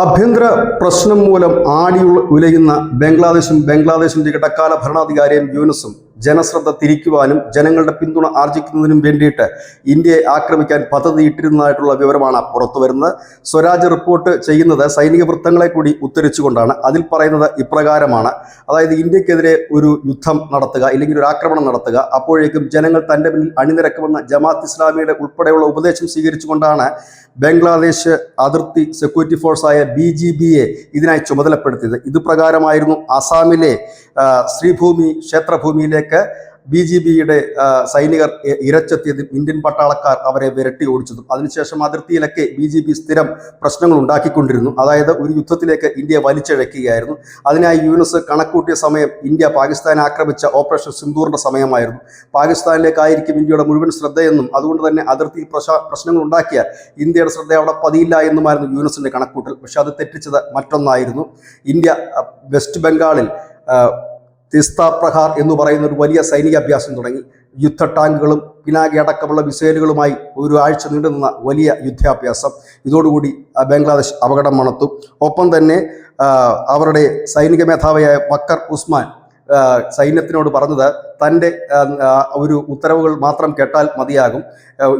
ആഭ്യന്തര പ്രശ്നം മൂലം ഉലയുന്ന ബംഗ്ലാദേശിന്റെ ഇടക്കാല ഭരണാധികാരിയും യൂനുസും ജനശ്രദ്ധ തിരിക്കുവാനും ജനങ്ങളുടെ പിന്തുണ ആർജിക്കുന്നതിനും വേണ്ടിയിട്ട് ഇന്ത്യയെ ആക്രമിക്കാൻ പദ്ധതിയിട്ടിരുന്നതായിട്ടുള്ള വിവരമാണ് പുറത്തുവരുന്നത്. സ്വരാജ് റിപ്പോർട്ട് ചെയ്യുന്നത് സൈനിക വൃത്തങ്ങളെ കൂടി ഉദ്ധരിച്ചുകൊണ്ടാണ്. അതിൽ പറയുന്നത് ഇപ്രകാരമാണ്: അതായത് ഇന്ത്യക്കെതിരെ ഒരു യുദ്ധം നടത്തുക, ഇല്ലെങ്കിൽ ഒരു ആക്രമണം നടത്തുക, അപ്പോഴേക്കും ജനങ്ങൾ തൻ്റെ പിന്നിൽ അണിനിരക്കുമെന്ന ജമാഅത്ത് ഇസ്ലാമിയുടെ ഉൾപ്പെടെയുള്ള ഉപദേശം സ്വീകരിച്ചുകൊണ്ടാണ് ബംഗ്ലാദേശ് അതിർത്തി സെക്യൂരിറ്റി ഫോഴ്സായ BGBയെ ഇതിനായി ചുമതലപ്പെടുത്തിയത്. ഇതുപ്രകാരമായിരുന്നു ആസാമിലെ ശ്രീഭൂമി ക്ഷേത്രഭൂമിയിലേക്ക് BGBയുടെ സൈനികർ ഇരച്ചെത്തിയതും ഇന്ത്യൻ പട്ടാളക്കാർ അവരെ വിരട്ടി ഓടിച്ചതും. അതിനുശേഷം അതിർത്തിയിലൊക്കെ BGB സ്ഥിരം പ്രശ്നങ്ങൾ ഉണ്ടാക്കിക്കൊണ്ടിരുന്നു. അതായത് ഒരു യുദ്ധത്തിലേക്ക് ഇന്ത്യ വലിച്ചിഴക്കുകയായിരുന്നു. അതിനായി യൂനുസ് കണക്കൂട്ടിയ സമയം ഇന്ത്യ പാകിസ്ഥാനെ ആക്രമിച്ച ഓപ്പറേഷൻ സിന്ദൂറിന്റെ സമയമായിരുന്നു. പാകിസ്ഥാനിലേക്കായിരിക്കും ഇന്ത്യയുടെ മുഴുവൻ ശ്രദ്ധയെന്നും അതുകൊണ്ട് തന്നെ അതിർത്തിയിൽ പ്രശ്നങ്ങൾ ഉണ്ടാക്കിയ ഇന്ത്യയുടെ ശ്രദ്ധ അവിടെ പതിയില്ല എന്നുമായിരുന്നു യൂനുസിന്റെ കണക്കൂട്ടൽ. പക്ഷെ അത് തെറ്റിച്ചത് മറ്റൊന്നായിരുന്നു. ഇന്ത്യ വെസ്റ്റ് ബംഗാളിൽ തിസ്ത പ്രഹാർ എന്ന് പറയുന്ന ഒരു വലിയ സൈനിക അഭ്യാസം തുടങ്ങി. യുദ്ധ ടാങ്കുകളും പിനാകി അടക്കമുള്ള മിസൈലുകളുമായി ഒരു ആഴ്ച നീണ്ടുനിന്ന വലിയ യുദ്ധാഭ്യാസം. ഇതോടുകൂടി ബംഗ്ലാദേശ് അപകടം മണത്തു. ഒപ്പം തന്നെ അവരുടെ സൈനിക മേധാവിയായ വക്കർ ഉസ്മാൻ സൈന്യത്തിനോട് പറഞ്ഞത് തൻ്റെ ഒരു ഉത്തരവുകൾ മാത്രം കേട്ടാൽ മതിയാകും.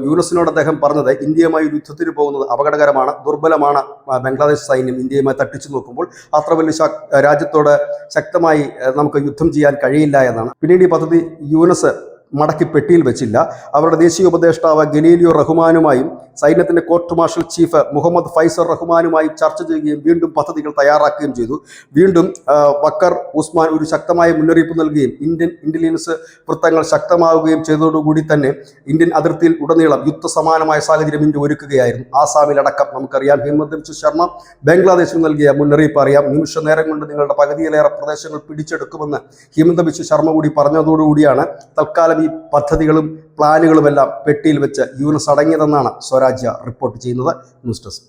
യൂനുസിനോട് അദ്ദേഹം പറഞ്ഞത് ഇന്ത്യയുമായി യുദ്ധത്തിന് പോകുന്നത് അപകടകരമാണ്, ദുർബലമാണ് ബംഗ്ലാദേശ് സൈന്യം ഇന്ത്യയുമായി തട്ടിച്ചു നോക്കുമ്പോൾ, അത്ര വലിയ രാജ്യത്തോട് ശക്തമായി നമുക്ക് യുദ്ധം ചെയ്യാൻ കഴിയില്ല എന്നാണ്. പിന്നീട് ഈ പദ്ധതി യൂനുസ് മടക്കി പെട്ടിയിൽ വെച്ചില്ല. അവരുടെ ദേശീയ ഉപദേഷ്ടാവ് ഗലീലിയോ റഹ്മാനുമായും സൈന്യത്തിൻ്റെ court martial chief Muhammad Faizur റഹ്മാനുമായും ചർച്ച ചെയ്യുകയും വീണ്ടും പദ്ധതികൾ തയ്യാറാക്കുകയും ചെയ്തു. വീണ്ടും വക്കർ ഉസ്മാൻ ഒരു ശക്തമായ മുന്നറിയിപ്പ് നൽകുകയും ഇന്ത്യൻ ഇന്റലിജൻസ് വൃത്തങ്ങൾ ശക്തമാവുകയും ചെയ്തതോടുകൂടി തന്നെ ഇന്ത്യൻ അതിർത്തിയിൽ ഉടനീളം യുദ്ധസമാനമായ സാഹചര്യം ഇന്ത്യ ഒരുക്കുകയായിരുന്നു. ആസാമിലടക്കം നമുക്കറിയാം. ഹിമന്ത ബിശ്വ ശർമ്മ ബംഗ്ലാദേശിൽ നൽകിയ മുന്നറിയിപ്പ് അറിയാം. നിമിഷ നേരം കൊണ്ട് നിങ്ങളുടെ പകുതിയിലേറെ പ്രദേശങ്ങൾ പിടിച്ചെടുക്കുമെന്ന് ഹിമന്ത ബിശ്വ ശർമ്മ കൂടി പറഞ്ഞതോടുകൂടിയാണ് തൽക്കാലം ഈ പദ്ധതികളും പ്ലാനുകളുമെല്ലാം പെട്ടിയിൽ വെച്ച് യൂനുസ് അടങ്ങിയതെന്നാണ് സ്വരാജ്യ റിപ്പോർട്ട് ചെയ്യുന്നത്. News desk.